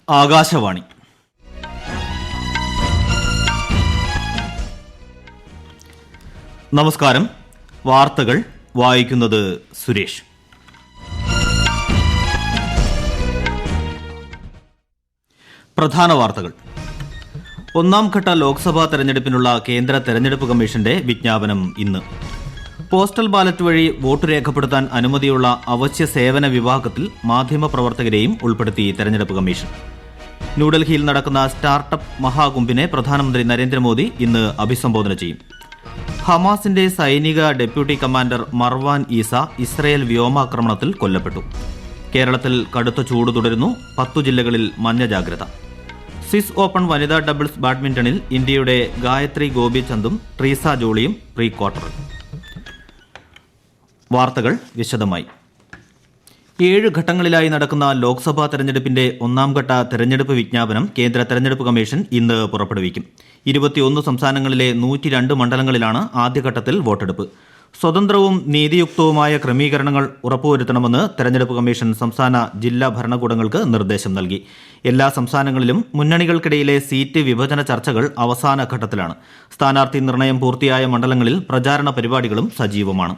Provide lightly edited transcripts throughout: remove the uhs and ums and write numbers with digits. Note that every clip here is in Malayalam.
ആകാശവാണി. നമസ്കാരം. വാർത്തകൾ വായിക്കുന്നത് സുരേഷ്. പ്രധാന വാർത്തകൾ. ഒന്നാം ഘട്ട ലോക്സഭാ തെരഞ്ഞെടുപ്പിനുള്ള കേന്ദ്ര തെരഞ്ഞെടുപ്പ് കമ്മീഷന്റെ വിജ്ഞാപനം ഇന്ന്. പോസ്റ്റൽ ബാലറ്റ് വഴി വോട്ട് രേഖപ്പെടുത്താൻ അനുമതിയുള്ള അവശ്യ സേവന വിഭാഗത്തിൽ മാധ്യമപ്രവർത്തകരെയും ഉൾപ്പെടുത്തി തെരഞ്ഞെടുപ്പ് കമ്മീഷൻ. ന്യൂഡൽഹിയിൽ നടക്കുന്ന സ്റ്റാർട്ടപ്പ് മഹാകുംഭിനെ പ്രധാനമന്ത്രി നരേന്ദ്രമോദി ഇന്ന് അഭിസംബോധന ചെയ്യും. ഹമാസിന്റെ സൈനിക deputy commander Marwan Issa Israel വ്യോമാക്രമണത്തിൽ കൊല്ലപ്പെട്ടു. കേരളത്തിൽ കടുത്ത ചൂട് തുടരുന്നു. 10 ജില്ലകളിൽ മഞ്ഞ ജാഗ്രത. സ്വിസ് ഓപ്പൺ വനിതാ ഡബിൾസ് ബാഡ്മിന്റണിൽ ഇന്ത്യയുടെ ഗായത്രി ഗോപിചന്ദും ട്രീസ ജോളിയും പ്രീ ക്വാർട്ടറിൽ. വാർത്തകൾ വിശദമായി. 7 ഘട്ടങ്ങളിലായി നടക്കുന്ന ലോക്സഭാ തെരഞ്ഞെടുപ്പിന്റെ ഒന്നാം ഘട്ട തെരഞ്ഞെടുപ്പ് വിജ്ഞാപനം കേന്ദ്ര തെരഞ്ഞെടുപ്പ് കമ്മീഷൻ ഇന്ന് പുറപ്പെടുവിക്കും. 21 സംസ്ഥാനങ്ങളിലെ 102 മണ്ഡലങ്ങളിലാണ് ആദ്യഘട്ടത്തിൽ വോട്ടെടുപ്പ്. സ്വതന്ത്രവും നീതിയുക്തവുമായ ക്രമീകരണങ്ങൾ ഉറപ്പുവരുത്തണമെന്ന് തെരഞ്ഞെടുപ്പ് കമ്മീഷൻ സംസ്ഥാന ജില്ലാ ഭരണകൂടങ്ങൾക്ക് നിർദ്ദേശം നൽകി. എല്ലാ സംസ്ഥാനങ്ങളിലും മുന്നണികൾക്കിടയിലെ സീറ്റ് വിഭജന ചർച്ചകൾ അവസാന ഘട്ടത്തിലാണ്. സ്ഥാനാർത്ഥി നിർണയം പൂർത്തിയായ മണ്ഡലങ്ങളിൽ പ്രചാരണ പരിപാടികളും സജീവമാണ്.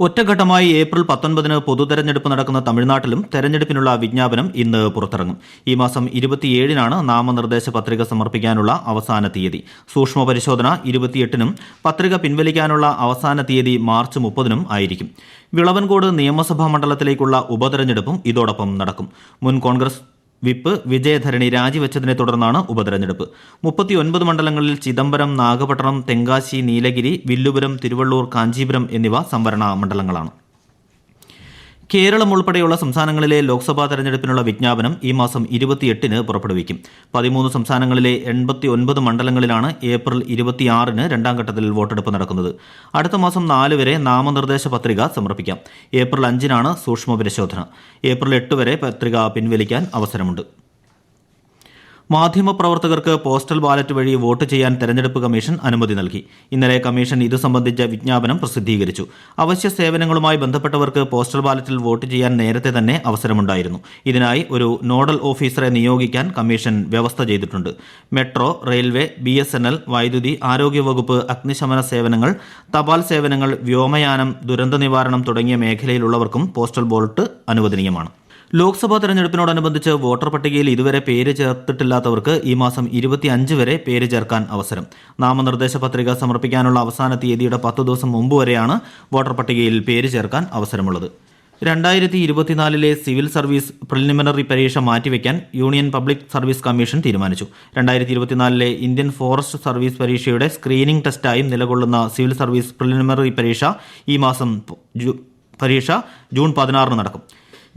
ഒറ്റഘട്ടമായി ഏപ്രിൽ 19 പൊതുതെരഞ്ഞെടുപ്പ് നടക്കുന്ന തമിഴ്നാട്ടിലും തെരഞ്ഞെടുപ്പിനുള്ള വിജ്ഞാപനം ഇന്ന് പുറത്തിറങ്ങും. ഈ മാസം 27 നാമനിർദ്ദേശ പത്രിക സമർപ്പിക്കാനുള്ള അവസാന തീയതി. സൂക്ഷ്മ പരിശോധന 28 പത്രിക പിൻവലിക്കാനുള്ള അവസാന തീയതി മാർച്ച് 30 ആയിരിക്കും. വിളവൻകോട് നിയമസഭാ മണ്ഡലത്തിലേക്കുള്ള ഉപതെരഞ്ഞെടുപ്പും ഇതോടൊപ്പം നടക്കും. മുൻ കോൺഗ്രസ് വിപ്പ് വിജയധരണി രാജിവെച്ചതിനെ തുടർന്നാണ് ഉപതെരഞ്ഞെടുപ്പ്. 39 മണ്ഡലങ്ങളിൽ ചിദംബരം, നാഗപട്ടണം, തെങ്കാശി, നീലഗിരി, വില്ലുപുരം, തിരുവള്ളൂർ, കാഞ്ചീപുരം എന്നിവ സംവരണ മണ്ഡലങ്ങളാണ്. കേരളം ഉൾപ്പെടെയുള്ള സംസ്ഥാനങ്ങളിലെ ലോക്സഭാ തെരഞ്ഞെടുപ്പിനുള്ള വിജ്ഞാപനം ഈ മാസം 28 പുറപ്പെടുവിക്കും. 13 സംസ്ഥാനങ്ങളിലെ 89 മണ്ഡലങ്ങളിലാണ് ഏപ്രിൽ 26 രണ്ടാം ഘട്ടത്തിൽ വോട്ടെടുപ്പ് നടക്കുന്നത്. അടുത്ത മാസം 4 വരെ നാമനിർദ്ദേശ പത്രിക സമർപ്പിക്കാം. ഏപ്രിൽ 5 സൂക്ഷ്മ പരിശോധന. ഏപ്രിൽ 8 വരെ പത്രിക പിൻവലിക്കാൻ അവസരമുണ്ട്. മാധ്യമപ്രവർത്തകർക്ക് പോസ്റ്റൽ ബാലറ്റ് വഴി വോട്ട് ചെയ്യാൻ തെരഞ്ഞെടുപ്പ് കമ്മീഷൻ അനുമതി നൽകി. ഇന്നലെ കമ്മീഷൻ ഇത് സംബന്ധിച്ച വിജ്ഞാപനം പ്രസിദ്ധീകരിച്ചു. അവശ്യ സേവനങ്ങളുമായി ബന്ധപ്പെട്ടവർക്ക് പോസ്റ്റൽ ബാലറ്റിൽ വോട്ട് ചെയ്യാൻ നേരത്തെ തന്നെ അവസരമുണ്ടായിരുന്നു. ഇതിനായി ഒരു നോഡൽ ഓഫീസറെ നിയോഗിക്കാൻ കമ്മീഷൻ വ്യവസ്ഥ ചെയ്തിട്ടുണ്ട്. മെട്രോ, റെയിൽവേ, BSNL, വൈദ്യുതി, ആരോഗ്യവകുപ്പ്, അഗ്നിശമന സേവനങ്ങൾ, തപാൽ സേവനങ്ങൾ, വ്യോമയാനം, ദുരന്ത നിവാരണം തുടങ്ങിയ മേഖലയിലുള്ളവർക്കും പോസ്റ്റൽ വോട്ട് അനുവദനീയമാണ്. ലോക്സഭാ തെരഞ്ഞെടുപ്പിനോടനുബന്ധിച്ച് വോട്ടർ പട്ടികയിൽ ഇതുവരെ പേര് ചേർത്തിട്ടില്ലാത്തവർക്ക് ഈ മാസം 25 വരെ പേര് ചേർക്കാൻ അവസരം. നാമനിർദ്ദേശ പത്രിക സമർപ്പിക്കാനുള്ള അവസാന തീയതിയുടെ 10 ദിവസം മുമ്പ് വരെയാണ് വോട്ടർ പട്ടികയിൽ പേര് ചേർക്കാൻ അവസരമുള്ളത്. 2024 സിവിൽ സർവീസ് പ്രിലിമിനറി പരീക്ഷ മാറ്റിവെക്കാൻ യൂണിയൻ പബ്ലിക് സർവീസ് കമ്മീഷൻ തീരുമാനിച്ചു. 2024 ഇന്ത്യൻ ഫോറസ്റ്റ് സർവീസ് പരീക്ഷയുടെ സ്ക്രീനിംഗ് ടെസ്റ്റായും നിലകൊള്ളുന്ന സിവിൽ സർവീസ് പ്രിലിമിനറി പരീക്ഷ ജൂൺ 16 നടക്കും.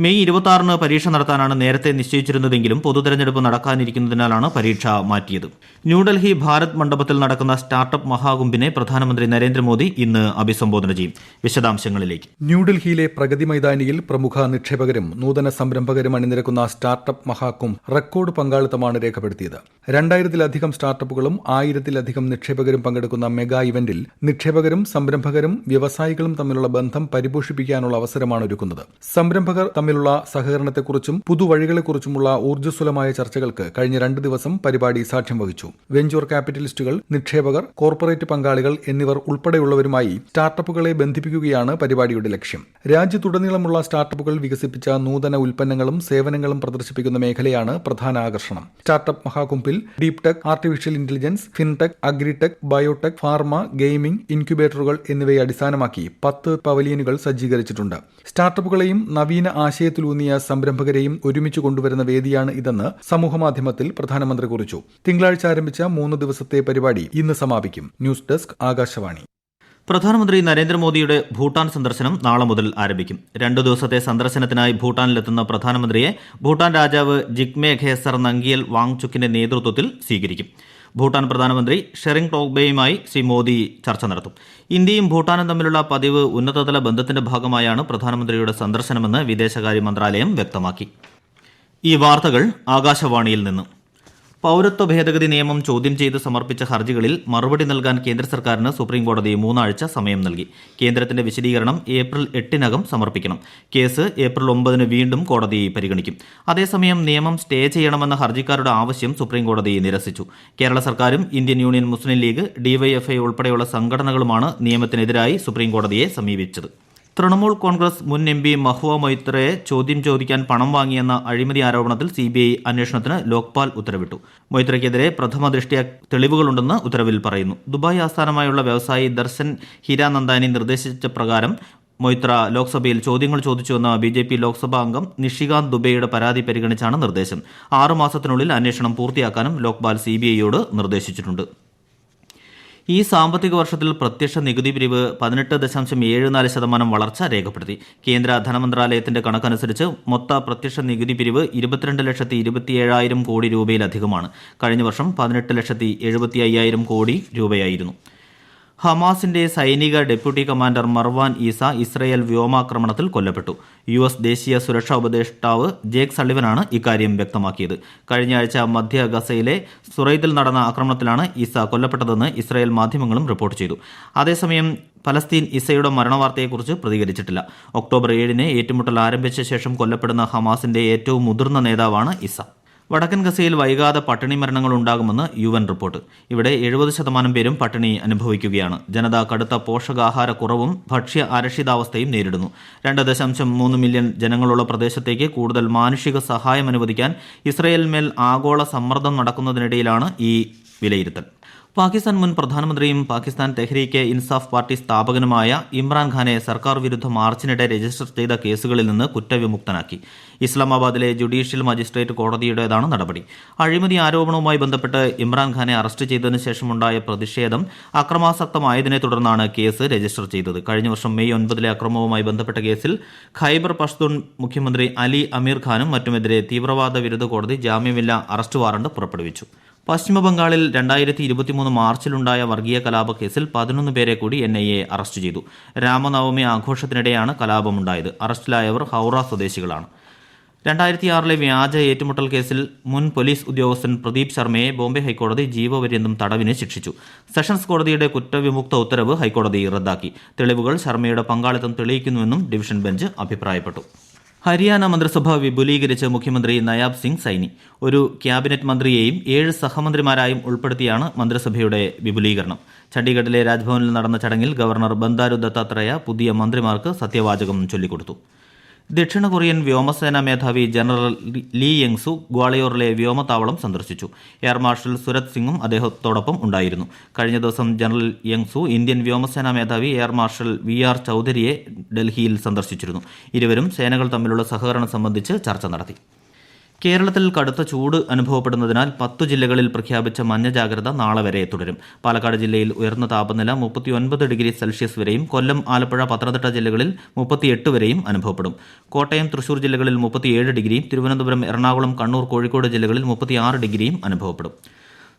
മെയ് 26 പരീക്ഷ നടത്താനാണ് നേരത്തെ നിശ്ചയിച്ചിരുന്നതെങ്കിലും പൊതുതെരഞ്ഞെടുപ്പ് നടക്കാനിരിക്കുന്നതിനാലാണ് പരീക്ഷ മാറ്റിയത്. ന്യൂഡൽഹി ഭാരത് മണ്ഡപത്തിൽ നടക്കുന്ന സ്റ്റാർട്ടപ്പ് മഹാകുംഭിനെ പ്രധാനമന്ത്രി നരേന്ദ്രമോദി ഇന്ന് അഭിസംബോധന ചെയ്യും. വിശദാംശങ്ങളിലേക്ക്. ന്യൂഡൽഹിയിലെ പ്രഗതി മൈതാനിയിൽ പ്രമുഖ നിക്ഷേപകരും നൂതന സംരംഭകരും അണിനിരക്കുന്ന സ്റ്റാർട്ടപ്പ് മഹാകുംഭ് റെക്കോർഡ് പങ്കാളിത്തമാണ് രേഖപ്പെടുത്തിയത്. 2000-ലധികം സ്റ്റാർട്ടപ്പുകളും 1000-ലധികം നിക്ഷേപകരും പങ്കെടുക്കുന്ന മെഗാ ഇവന്റിൽ നിക്ഷേപകരും സംരംഭകരും വ്യവസായികളും തമ്മിലുള്ള ബന്ധം പരിപോഷിപ്പിക്കാനുള്ള അവസരമാണ് ഒരുക്കുന്നത്. സംരംഭകർ തമ്മിലുള്ള സഹകരണത്തെക്കുറിച്ചും പുതുവഴികളെക്കുറിച്ചുമുള്ള ഊർജ്ജസ്വലമായ ചർച്ചകൾക്ക് കഴിഞ്ഞ 2 ദിവസം പരിപാടി സാക്ഷ്യം വഹിച്ചു. വെഞ്ചർ ക്യാപിറ്റലിസ്റ്റുകൾ, നിക്ഷേപകർ, കോർപ്പറേറ്റ് പങ്കാളികൾ എന്നിവർ ഉൾപ്പെടെയുള്ളവരുമായി സ്റ്റാർട്ടപ്പുകളെ ബന്ധിപ്പിക്കുകയാണ് പരിപാടിയുടെ ലക്ഷ്യം. രാജ്യത്തുടനീളമുള്ള സ്റ്റാർട്ടപ്പുകൾ വികസിപ്പിച്ച നൂതന ഉൽപ്പന്നങ്ങളും സേവനങ്ങളും പ്രദർശിപ്പിക്കുന്ന മേഖലയാണ് പ്രധാന ആകർഷണം. സ്റ്റാർട്ടപ്പ് മഹാകുംഭിൽ deep tech, artificial intelligence, fintech, agritech, biotech, pharma, gaming, ഇൻക്യുബേറ്ററുകൾ എന്നിവയെ അടിസ്ഥാനമാക്കി 10 പവലിയനുകൾ സജ്ജീകരിച്ചിട്ടുണ്ട്. സ്റ്റാർട്ടപ്പുകളെയും നവീന ആശയത്തിലൂന്നിയ സംരംഭകരെയും ഒരുമിച്ച് കൊണ്ടുവരുന്ന വേദിയാണ് ഇതെന്ന് സമൂഹമാധ്യമത്തിൽ പ്രധാനമന്ത്രി കുറിച്ചു. തിങ്കളാഴ്ച ആരംഭിച്ച 3 ദിവസത്തെ പരിപാടി ഇന്ന് സമാപിക്കും. News desk, Akashvani. പ്രധാനമന്ത്രി നരേന്ദ്രമോദിയുടെ ഭൂട്ടാൻ സന്ദർശനം നാളെ മുതൽ ആരംഭിക്കും. 2 ദിവസത്തെ സന്ദർശനത്തിനായി ഭൂട്ടാനിലെത്തുന്ന പ്രധാനമന്ത്രിയെ ഭൂട്ടാൻ രാജാവ് ജിഗ്മേ ഖേസർ നംഗ്യേൽ വാങ്ചുക്കിന്റെ നേതൃത്വത്തിൽ സ്വീകരിക്കും. ഭൂട്ടാൻ പ്രധാനമന്ത്രി ഷെറിംഗ് ടോബ്ഗെയുമായി ശ്രീ മോദി ചർച്ച നടത്തും. ഇന്ത്യയും ഭൂട്ടാനും തമ്മിലുള്ള പതിവ് ഉന്നതതല ബന്ധത്തിന്റെ ഭാഗമായാണ് പ്രധാനമന്ത്രിയുടെ സന്ദർശനമെന്ന് വിദേശകാര്യ മന്ത്രാലയം വ്യക്തമാക്കി. ഈ വാർത്തകൾ ആകാശവാണിയിൽ നിന്ന്. പൌരത്വ ഭേദഗതി നിയമം ചോദ്യം ചെയ്ത് സമർപ്പിച്ച ഹർജികളിൽ മറുപടി നൽകാൻ കേന്ദ്ര സർക്കാരിന് സുപ്രീംകോടതി 3 ആഴ്ച സമയം നൽകി. കേന്ദ്രത്തിന്റെ വിശദീകരണം ഏപ്രിൽ 8-നകം സമർപ്പിക്കണം. കേസ് ഏപ്രിൽ 9-ന് വീണ്ടും കോടതി പരിഗണിക്കും. അതേസമയം നിയമം സ്റ്റേ ചെയ്യണമെന്ന ഹർജിക്കാരുടെ ആവശ്യം സുപ്രീംകോടതി നിരസിച്ചു. കേരള സർക്കാരും ഇന്ത്യൻ യൂണിയൻ മുസ്ലിം ലീഗ്, ഡിവൈഎഫ്ഐ ഉൾപ്പെടെയുള്ള സംഘടനകളുമാണ് നിയമത്തിനെതിരായി സുപ്രീംകോടതിയെ സമീപിച്ചത്. തൃണമൂൽ കോൺഗ്രസ് മുൻ എം പി മഹുവ മൊയ്ത്രയെ ചോദ്യം ചോദിക്കാൻ പണം വാങ്ങിയെന്ന അഴിമതി ആരോപണത്തിൽ സിബിഐ അന്വേഷണത്തിന് ലോക്പാൽ ഉത്തരവിട്ടു. മൊയ്ത്രയ്ക്കെതിരെ പ്രഥമ ദൃഷ്ട്യാ തെളിവുകളുണ്ടെന്ന് ഉത്തരവിൽ പറയുന്നു. ദുബായ് ആസ്ഥാനമായുള്ള വ്യവസായി ദർശൻ ഹീരാനന്ദാനി നിർദ്ദേശിച്ച പ്രകാരം മൊയ്ത്ര ലോക്സഭയിൽ ചോദ്യങ്ങൾ ചോദിച്ചുവെന്ന ബിജെപി ലോക്സഭാ അംഗം നിഷികാന്ത് ദുബെയുടെ പരാതി പരിഗണിച്ചാണ് നിർദ്ദേശം. 6 മാസത്തിനുള്ളിൽ അന്വേഷണം പൂർത്തിയാക്കാനും ലോക്പാൽ സിബിഐയോട് നിർദ്ദേശിച്ചിട്ടുണ്ട്. ഈ സാമ്പത്തിക വർഷത്തിൽ പ്രത്യക്ഷ നികുതി പിരിവ് 18.74% വളർച്ച രേഖപ്പെടുത്തി. കേന്ദ്ര ധനമന്ത്രാലയത്തിന്റെ കണക്കനുസരിച്ച് മൊത്ത പ്രത്യക്ഷ നികുതി പിരിവ് 22,27,000 കോടി രൂപയിലധികമാണ്. കഴിഞ്ഞ വർഷം 18,75,000 കോടി രൂപയായിരുന്നു. ഹമാസിന്റെ സൈനിക deputy commander Marwan Issa Israel വ്യോമാക്രമണത്തിൽ കൊല്ലപ്പെട്ടു. US ദേശീയ സുരക്ഷാ ഉപദേഷ്ടാവ് ജേക്ക് സള്ളിവനാണ് ഇക്കാര്യം വ്യക്തമാക്കിയത്. കഴിഞ്ഞ ആഴ്ച മധ്യ ഗസയിലെ സുറൈദിൽ നടന്ന ആക്രമണത്തിലാണ് ഈസ കൊല്ലപ്പെട്ടതെന്ന് ഇസ്രയേൽ മാധ്യമങ്ങളും റിപ്പോർട്ട് ചെയ്തു. അതേസമയം പലസ്തീൻ ഈസയുടെ മരണവാർത്തയെക്കുറിച്ച് പ്രതികരിച്ചിട്ടില്ല. ഒക്ടോബർ 7-ന് ഏറ്റുമുട്ടൽ ആരംഭിച്ച ശേഷം കൊല്ലപ്പെടുന്ന ഹമാസിന്റെ ഏറ്റവും മുതിർന്ന നേതാവാണ് ഈസ. വടക്കൻ ഗസയിൽ വൈകാതെ പട്ടിണി മരണങ്ങൾ ഉണ്ടാകുമെന്ന് UN റിപ്പോർട്ട്. ഇവിടെ 70% പേരും പട്ടിണി അനുഭവിക്കുകയാണ്. ജനത കടുത്ത പോഷകാഹാരക്കുറവും ഭക്ഷ്യ അരക്ഷിതാവസ്ഥയും നേരിടുന്നു. 2.3 മില്യൺ ജനങ്ങളുള്ള പ്രദേശത്തേക്ക് കൂടുതൽ മാനുഷിക സഹായം അനുവദിക്കാൻ ഇസ്രയേലിന്മേൽ ആഗോള സമ്മർദ്ദം നടക്കുന്നതിനിടയിലാണ് ഈ വിലയിരുത്തൽ. പാകിസ്ഥാൻ മുൻ പ്രധാനമന്ത്രിയും പാകിസ്ഥാൻ തെഹ്രീക്കെ ഇൻസാഫ് പാർട്ടി സ്ഥാപകനുമായ ഇമ്രാൻഖാനെ സർക്കാർ വിരുദ്ധ മാർച്ചിനിടെ രജിസ്റ്റർ ചെയ്ത കേസുകളിൽ നിന്ന് കുറ്റവിമുക്തനാക്കി. ഇസ്ലാമാബാദിലെ ജുഡീഷ്യൽ മജിസ്ട്രേറ്റ് കോടതിയുടേതാണ് നടപടി. അഴിമതി ആരോപണവുമായി ബന്ധപ്പെട്ട് ഇമ്രാൻഖാനെ അറസ്റ്റ് ചെയ്തതിനു ശേഷമുണ്ടായ പ്രതിഷേധം അക്രമാസക്തമായതിനെ തുടർന്നാണ് കേസ് രജിസ്റ്റർ ചെയ്തത്. കഴിഞ്ഞ വർഷം മെയ് 9-ലെ അക്രമവുമായി ബന്ധപ്പെട്ട കേസിൽ ഖൈബർ പഷ്തൂൺ മുഖ്യമന്ത്രി അലി അമീർ ഖാനും മറ്റുമെതിരെ തീവ്രവാദ വിരുദ്ധ കോടതി ജാമ്യമില്ലാ അറസ്റ്റ് വാറണ്ട് പുറപ്പെടുവിച്ചു. പശ്ചിമബംഗാളിൽ 2023 മാർച്ചിലുണ്ടായ വർഗീയ കലാപ കേസിൽ 11 പേരെ കൂടി NIA അറസ്റ്റ് ചെയ്തു. രാമനവമി ആഘോഷത്തിനിടെയാണ് കലാപമുണ്ടായത്. അറസ്റ്റിലായവർ ഹൌറ സ്വദേശികളാണ്. 2006-ലെ വ്യാജ ഏറ്റുമുട്ടൽ കേസിൽ മുൻ പോലീസ് ഉദ്യോഗസ്ഥൻ പ്രദീപ് ശർമ്മയെ ബോംബെ ഹൈക്കോടതി ജീവപര്യന്തം തടവിന് ശിക്ഷിച്ചു. സെഷൻസ് കോടതിയുടെ കുറ്റവിമുക്ത ഉത്തരവ് ഹൈക്കോടതി റദ്ദാക്കി. തെളിവുകൾ ശർമ്മയുടെ പങ്കാളിത്തം തെളിയിക്കുന്നുവെന്നും ഡിവിഷൻ ബെഞ്ച് അഭിപ്രായപ്പെട്ടു. ഹരിയാന മന്ത്രിസഭ വിപുലീകരിച്ച് മുഖ്യമന്ത്രി നയാബ് സിംഗ് സൈനി. ഒരു ക്യാബിനറ്റ് മന്ത്രിയെയും 7 സഹമന്ത്രിമാരായും ഉൾപ്പെടുത്തിയാണ് മന്ത്രിസഭയുടെ വിപുലീകരണം. ചണ്ഡീഗഡിലെ രാജ്ഭവനിൽ നടന്ന ചടങ്ങിൽ ഗവർണർ ബന്ദാരു ദത്താത്രേയ പുതിയ മന്ത്രിമാർക്ക് സത്യവാചകം ചൊല്ലിക്കൊടുത്തു. ദക്ഷിണ കൊറിയൻ വ്യോമസേനാ മേധാവി ജനറൽ ലീ യെങ്സു ഗ്വാളിയോറിലെ വ്യോമത്താവളം സന്ദർശിച്ചു. എയർ മാർഷൽ സുരത് സിംഗും അദ്ദേഹത്തോടൊപ്പം ഉണ്ടായിരുന്നു. കഴിഞ്ഞ ദിവസം ജനറൽ യെങ്സു ഇന്ത്യൻ വ്യോമസേനാ മേധാവി എയർ മാർഷൽ VR ചൌധരിയെ ഡൽഹിയിൽ സന്ദർശിച്ചിരുന്നു. ഇരുവരും സേനകൾ തമ്മിലുള്ള സഹകരണം സംബന്ധിച്ച് ചർച്ച നടത്തി. കേരളത്തിൽ കടുത്ത ചൂട് അനുഭവപ്പെടുന്നതിനാൽ 10 ജില്ലകളിൽ പ്രഖ്യാപിച്ച മഞ്ഞ ജാഗ്രത നാളെ വരെ തുടരും. പാലക്കാട് ജില്ലയിൽ ഉയർന്ന താപനില 39°C വരെയും, കൊല്ലം, ആലപ്പുഴ, പത്തനംതിട്ട ജില്ലകളിൽ 38 വരെയും അനുഭവപ്പെടും. കോട്ടയം, തൃശൂർ ജില്ലകളിൽ 37 ഡിഗ്രിയും, തിരുവനന്തപുരം, എറണാകുളം, കണ്ണൂർ, കോഴിക്കോട് ജില്ലകളിൽ 36 ഡിഗ്രിയും അനുഭവപ്പെടും.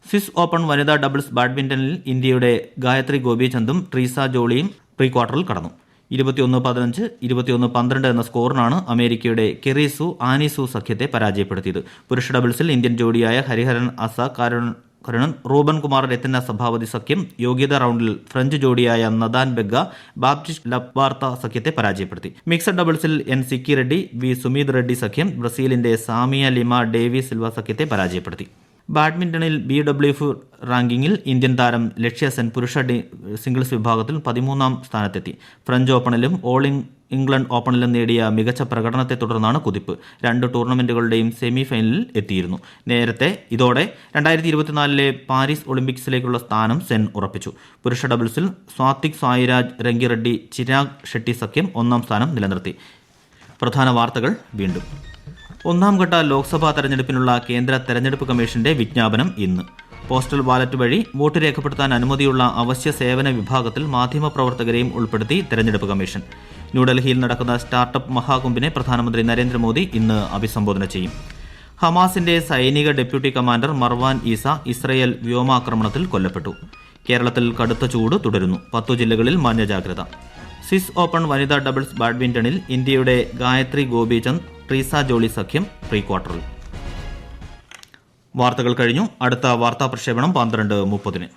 സ്വിസ് ഓപ്പൺ വനിതാ ഡബിൾസ് ബാഡ്മിന്റണിൽ ഇന്ത്യയുടെ ഗായത്രി ഗോപിചന്ദും ട്രീസ ജോളിയും പ്രീ ക്വാർട്ടറിൽ കടന്നു. 21-15, 21-12 എന്ന സ്കോറിനാണ് അമേരിക്കയുടെ കെറീസു ആനിസു സഖ്യത്തെ പരാജയപ്പെടുത്തിയത്. പുരുഷ ഡബിൾസിൽ ഇന്ത്യൻ ജോഡിയായ ഹരിഹരൻ അസ കരുണൻ റൂബൻ കുമാർ രത്ന സഭാപതി സഖ്യം യോഗ്യതാ റൌണ്ടിൽ ഫ്രഞ്ച് ജോഡിയായ നദാൻ ബെഗ ബാപ്റ്റിസ്റ്റ് ലബ്വാർത്ത സഖ്യത്തെ പരാജയപ്പെടുത്തി. മിക്സഡ് ഡബിൾസിൽ N സിക്കി റെഡ്ഡി V സുമീത് റെഡ്ഡി സഖ്യം ബ്രസീലിന്റെ സാമിയ ലിമ ഡേവി സിൽവ സഖ്യത്തെ പരാജയപ്പെടുത്തി. ബാഡ്മിന്റണിൽ BWF റാങ്കിങ്ങിൽ ഇന്ത്യൻ താരം ലക്ഷ്യ സെൻ പുരുഷ സിംഗിൾസ് വിഭാഗത്തിൽ 13-ാം സ്ഥാനത്തെത്തി. ഫ്രഞ്ച് ഓപ്പണിലും ഓൾ ഇംഗ്ലണ്ട് ഓപ്പണിലും നേടിയ മികച്ച പ്രകടനത്തെ തുടർന്നാണ് കുതിപ്പ്. 2 ടൂർണമെന്റുകളുടെയും സെമി ഫൈനലിൽ എത്തിയിരുന്നു. നേരത്തെ ഇതോടെ 2024-ലെ പാരീസ് ഒളിമ്പിക്സിലേക്കുള്ള സ്ഥാനം സെൻ ഉറപ്പിച്ചു. പുരുഷ ഡബിൾസിൽ സ്വാതിക് സായിരാജ് രംഗിറെഡ്ഡി ചിരാഗ് ഷെട്ടി സഖ്യം 1-ാം സ്ഥാനം നിലനിർത്തി. പ്രധാന വാർത്തകൾ വീണ്ടും. 1ാംഘട്ട ലോക്സഭാ തെരഞ്ഞെടുപ്പിനുള്ള കേന്ദ്ര തെരഞ്ഞെടുപ്പ് കമ്മീഷന്റെ വിജ്ഞാപനം ഇന്ന്. പോസ്റ്റൽ ബാലറ്റ് വഴി വോട്ട് രേഖപ്പെടുത്താൻ അനുമതിയുള്ള അവശ്യ സേവന വിഭാഗത്തിൽ മാധ്യമപ്രവർത്തകരെയും ഉൾപ്പെടുത്തി തെരഞ്ഞെടുപ്പ് കമ്മീഷൻ. ന്യൂഡൽഹിയിൽ നടക്കുന്ന സ്റ്റാർട്ടപ്പ് മഹാകുംഭിനെ പ്രധാനമന്ത്രി നരേന്ദ്രമോദി ഇന്ന് അഭിസംബോധന ചെയ്യും. ഹമാസിന്റെ സൈനിക deputy commander Marwan Issa Israel വ്യോമാക്രമണത്തിൽ കൊല്ലപ്പെട്ടു. കേരളത്തിൽ കടുത്ത ചൂട് തുടരുന്നു. 10 ജില്ലകളിൽ മഞ്ഞ ജാഗ്രത. സ്വിസ് ഓപ്പൺ വനിതാ ഡബിൾസ് ബാഡ്മിന്റണിൽ ഇന്ത്യയുടെ ഗായത്രി ഗോപിചന്ദ് ട്രീസ ജോളി സഖ്യം പ്രീ ക്വാർട്ടറിൽ. വാർത്തകൾ കഴിഞ്ഞു. അടുത്ത വാർത്താ പ്രക്ഷേപണം 12:30.